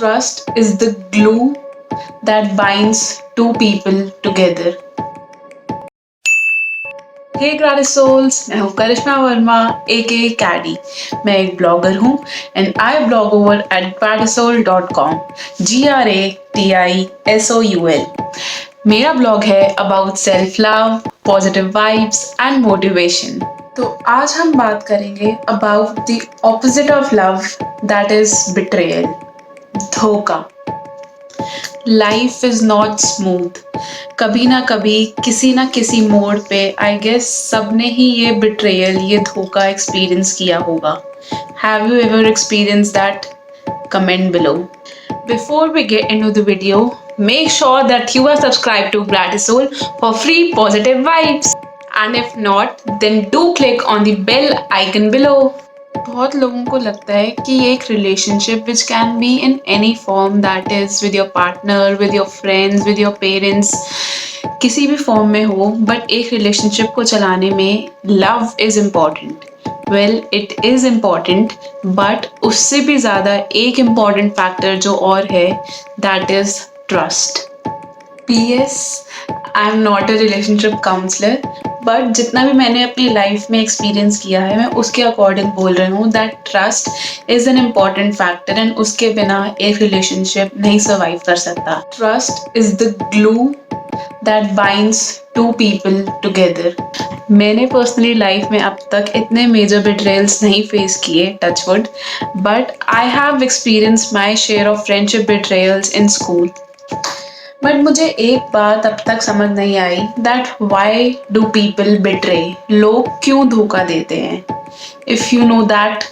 Trust is the glue that binds two people together. Hey ग्रेटी souls, मैं हूँ करिश्मा Verma AK कैडी। मैं एक ब्लॉगर हूँ and I blog over at gratisoul.com GRATISOUL। मेरा blog है about self love, positive vibes and motivation. तो आज हम बात करेंगे about the opposite of love, that is betrayal, धोखा। Life is not smooth. कभी ना कभी किसी ना किसी मोड़ पे आई गेस सबने ही ये बिट्रेयल, ये धोखा एक्सपीरियंस किया होगा। Have you ever experience that? Comment below. Before we get into the video, make sure that you are subscribed to Gratisoul for free positive vibes. And if not, then do click on the bell icon below. बहुत लोगों को लगता है कि एक relationship which can be in any form, that is with your partner, with your friends, with your parents, किसी भी form में हो, बट एक रिलेशनशिप को चलाने में love is important. Well, it is important, but उससे भी ज़्यादा एक इम्पॉर्टेंट फैक्टर जो और है, that is trust. PS, I am not a relationship counsellor, but जितना भी मैंने अपनी लाइफ में एक्सपीरियंस किया है, मैं उसके अकॉर्डिंग बोल रही हूँ that trust is an important factor and उसके बिना एक रिलेशनशिप नहीं सर्वाइव कर सकता। Trust is the glue that binds two people together. मैंने पर्सनली लाइफ में अब तक इतने मेजर बिट्रेयल्स नहीं फेस किए, touchwood, but I have experience my share of friendship betrayals in school. But मुझे एक बात अब तक समझ नहीं आई, that why do people betray? लोग क्यों धोखा देते हैं? If you know that,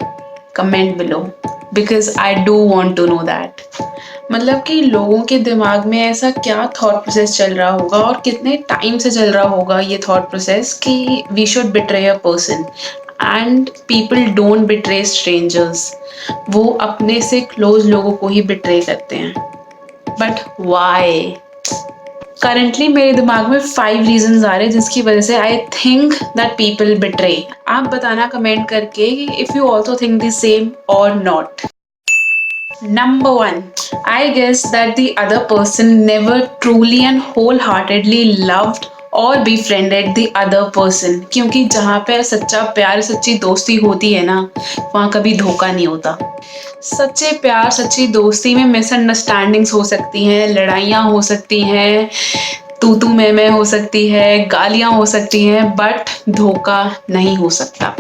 comment below, because I do want to know that. मतलब कि लोगों के दिमाग में ऐसा क्या थॉट प्रोसेस चल रहा होगा और कितने टाइम से चल रहा होगा ये थॉट प्रोसेस कि we should betray a person, and people don't betray strangers. वो अपने से क्लोज लोगों को ही बिट्रे करते हैं। But why? करंटली मेरे दिमाग में 5 रीजंस आ रहे हैं जिसकी वजह से I think that people betray. आप बताना कमेंट करके if you also think the same और not. Number 1, I guess that the other person never truly and wholeheartedly loved और befriended the other person। क्योंकि जहाँ पे सच्चा प्यार, सच्ची दोस्ती होती है ना, वहाँ कभी धोखा नहीं होता। सच्चे प्यार, सच्ची दोस्ती में मिसअंडरस्टैंडिंग्स हो सकती हैं, लड़ाइयाँ हो सकती हैं, तू मैं हो सकती है, गालियाँ हो सकती हैं, बट धोखा नहीं हो सकता।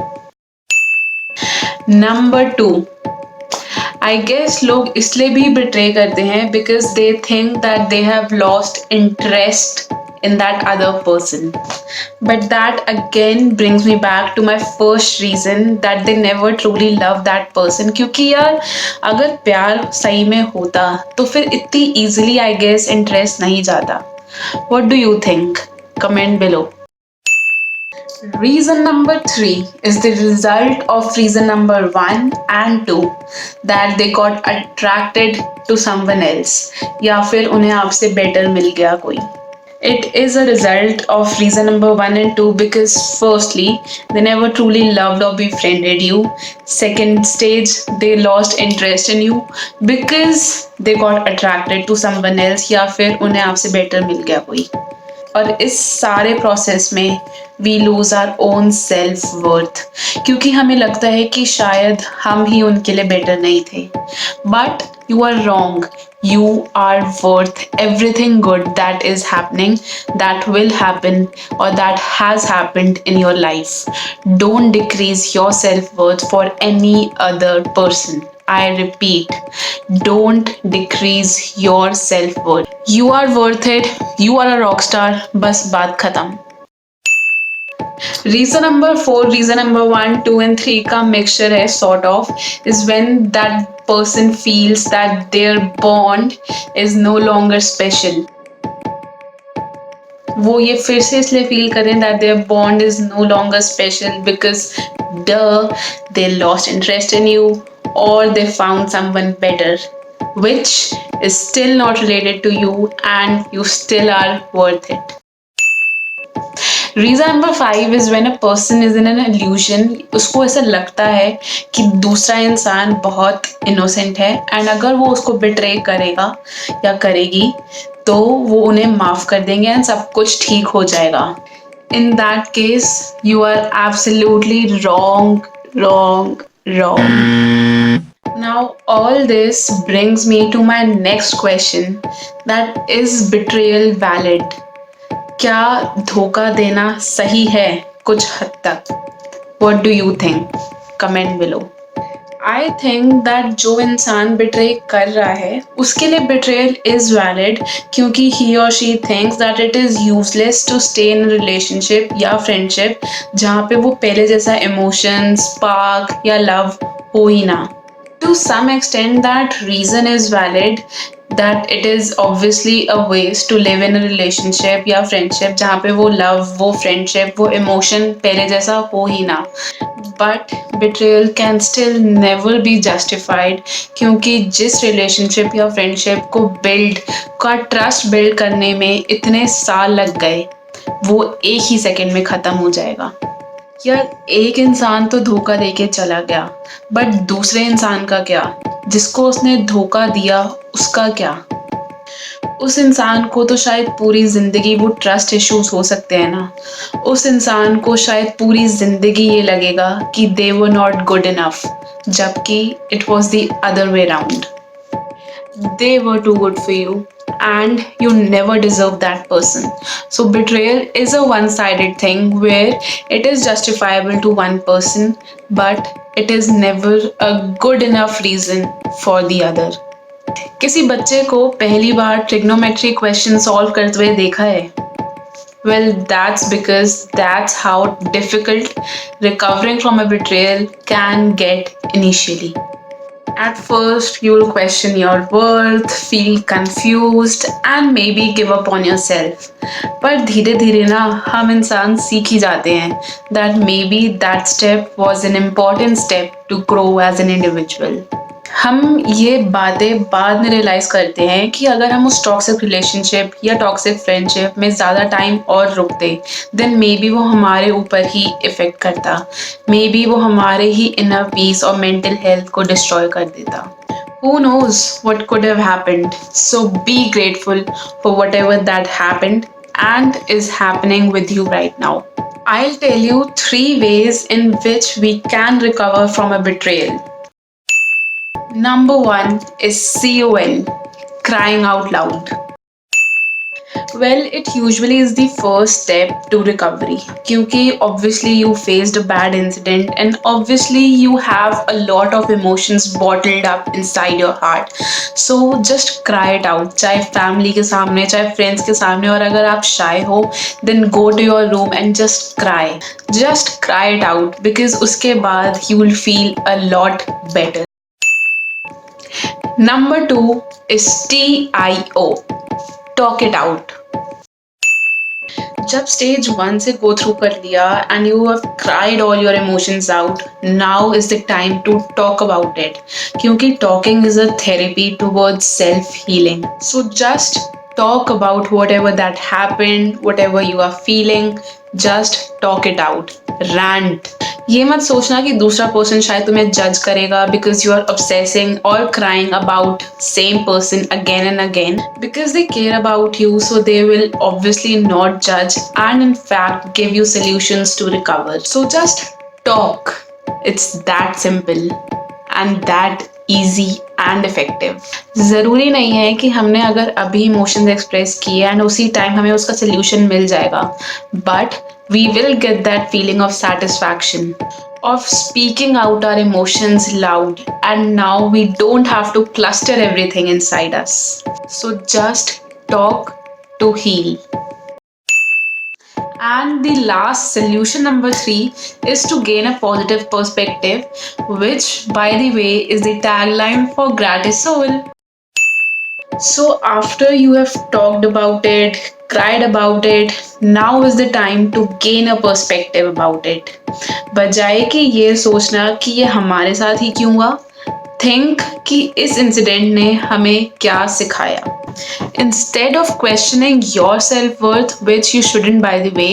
Number 2, आई गेस लोग इसलिए भी बिट्रे करते हैं because they think that they have lost interest in that other person. But that again brings me back to my first reason, that they never truly love that person. क्योंकि यार अगर प्यार सही में होता तो फिर इतनी easily I guess interest नहीं जाता। What do you think? Comment below. Reason number 3 is the result of reason number 1 and 2, that they got attracted to someone else, या फिर उन्हें आपसे better मिल गया कोई। It is a result of reason number 1 and 2 because firstly, they never truly loved or befriended you. Second stage, they lost interest in you because they got attracted to someone else, या फिर उन्हें आपसे better मिल गया कोई। और इस सारे process में we lose our own self worth, क्योंकि हमें लगता है कि शायद हम ही उनके लिए बेटर नहीं थे। But you are wrong. You are worth everything good that is happening, that will happen, or that has happened in your life. Don't decrease your self-worth for any other person. I repeat, don't decrease your self-worth. You are worth it. You are a rock star. बस बात खत्म। Reason number 4, reason number 1, 2 and 3 का mixture है sort of, is when that person feels that their bond is no longer special. वो ये फिर से इसलिए feel करें that their bond is no longer special because they lost interest in you or they found someone better, which is still not related to you and you still are worth it. Reason number 5 is when a person is in an illusion, उसको ऐसा लगता है कि दूसरा इंसान बहुत innocent है and अगर वो उसको बिट्रे करेगा या करेगी तो वो उन्हें माफ़ कर देंगे एंड सब कुछ ठीक हो जाएगा। In that case, you are absolutely wrong, wrong, wrong. Now, all this brings me to my next question, that is betrayal valid? क्या धोखा देना सही है कुछ हद तक? What do you think? Comment below. I think that जो इंसान बिट्रे कर रहा है उसके लिए बिट्रेयल इज वैलिड, क्योंकि ही और she thinks that it is useless to stay in relationship या फ्रेंडशिप जहाँ पे वो पहले जैसा इमोशंस स्पार्क या लव हो ही ना। To some extent, that reason is valid, that it is obviously a waste to live in a relationship या friendship जहाँ पे वो love, वो friendship, वो emotion पहले जैसा हो ही ना। But betrayal can still never be justified, क्योंकि जिस relationship या friendship को trust build करने में इतने साल लग गए, वो एक ही second में खत्म हो जाएगा। यार एक इंसान तो धोखा देके चला गया, बट दूसरे इंसान का क्या? जिसको उसने धोखा दिया उसका क्या? उस इंसान को तो शायद पूरी जिंदगी वो ट्रस्ट इश्यूज हो सकते हैं ना। उस इंसान को शायद पूरी जिंदगी ये लगेगा कि दे वर नॉट गुड इनफ, जबकि it was the other way round. They were too good for you and you never deserve that person. So betrayal is a one-sided thing where it is justifiable to one person, but it is never a good enough reason for the other. किसी बच्चे को पहली बार trigonometry question solve करते हुए देखा है? Well, that's because that's how difficult recovering from a betrayal can get initially. At first, you'll question your worth, feel confused, and maybe give up on yourself. पर धीरे धीरे ना हम इंसान सीख ही जाते हैं that maybe that step was an important step to grow as an individual. हम ये बातें बाद में रियलाइज करते हैं कि अगर हम उस टॉक्सिक रिलेशनशिप या टॉक्सिक फ्रेंडशिप में ज़्यादा टाइम और रुकते देन मे बी वो हमारे ऊपर ही इफ़ेक्ट करता, मे बी वो हमारे ही इनर पीस और मेंटल हेल्थ को डिस्ट्रॉय कर देता। Who knows what could have happened? So be grateful for whatever that happened and is happening with you right now. I'll tell you 3 ways in which we can recover from a betrayal. Number 1 is COL, crying out loud. Well, it usually is the first step to recovery, क्योंकि obviously you faced a bad incident and obviously you have a lot of emotions bottled up inside your heart. So just cry it out, चाहे family के सामने, चाहे friends के सामने, और अगर आप shy हो, then go to your room and just cry. Just cry it out because उसके बाद you will feel a lot better. Number 2 is TIO, talk it out. जब स्टेज 1 से गो थ्रू कर लिया and you have cried all your emotions out, now is the time to talk about it, क्योंकि talking is a therapy towards self healing. So just talk about whatever that happened, whatever you are feeling, just talk it out. Rant. ये मत सोचना कि दूसरा person शायद तुम्हें जज करेगा because you are obsessing or crying about same person again and again, because they care about you, so they will obviously not judge and in fact give you solutions to recover. So just talk. It's that simple and that easy and effective. ज़रूरी नहीं है कि हमने अगर अभी emotions express किए and उसी time हमें उसका सोल्यूशन मिल जाएगा, but we will get that feeling of satisfaction of speaking out our emotions loud, and now we don't have to cluster everything inside us. So just talk to heal. And the last solution, number 3, is to gain a positive perspective, which, by the way, is the tagline for Gratisol. So, after you have talked about it, cried about it, now is the time to gain a perspective about it. बजाय कि ये सोचना कि ये हमारे साथ ही क्यों हुआ, थिंक कि इस इंसिडेंट ने हमें क्या सिखाया. Instead of questioning your self worth, which you shouldn't, by the way,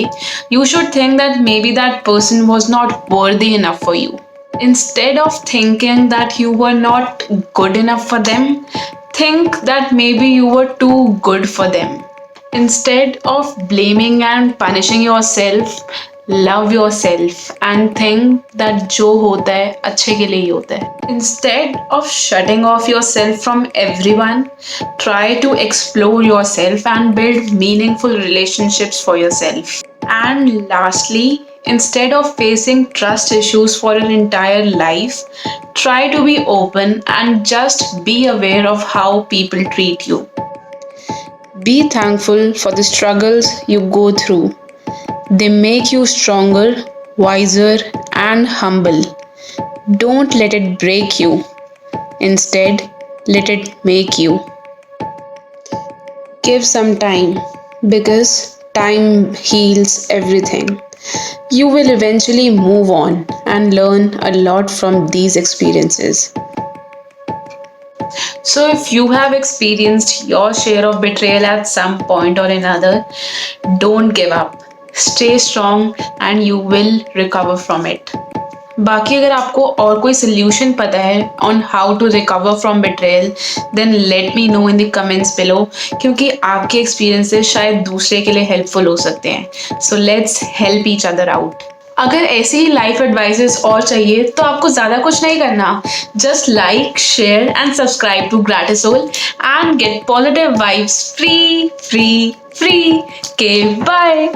you should think that maybe that person was not worthy enough for you. Instead of thinking that you were not good enough for them, think that maybe you were too good for them. Instead of blaming and punishing yourself, love yourself and think that जो होता है अच्छे के लिए ही होता है. Instead of shutting off yourself from everyone, try to explore yourself and build meaningful relationships for yourself. And lastly, instead of facing trust issues for an entire life, try to be open and just be aware of how people treat you. Be thankful for the struggles you go through. They make you stronger, wiser, and humble. Don't let it break you. Instead, let it make you. Give some time because time heals everything. You will eventually move on and learn a lot from these experiences. So, if you have experienced your share of betrayal at some point or another, don't give up. Stay strong and you will recover from it. बाकी अगर आपको और कोई solution पता है on how to recover from betrayal then let me know in the comments below, क्योंकि आपके experiences शायद दूसरे के लिए हेल्पफुल हो सकते हैं. So let's help each other out. अगर ऐसी ही लाइफ एडवाइसेस और चाहिए तो आपको ज़्यादा कुछ नहीं करना. Just like, share and subscribe to ग्रैटिसोल and get positive vibes free free free. के बाय.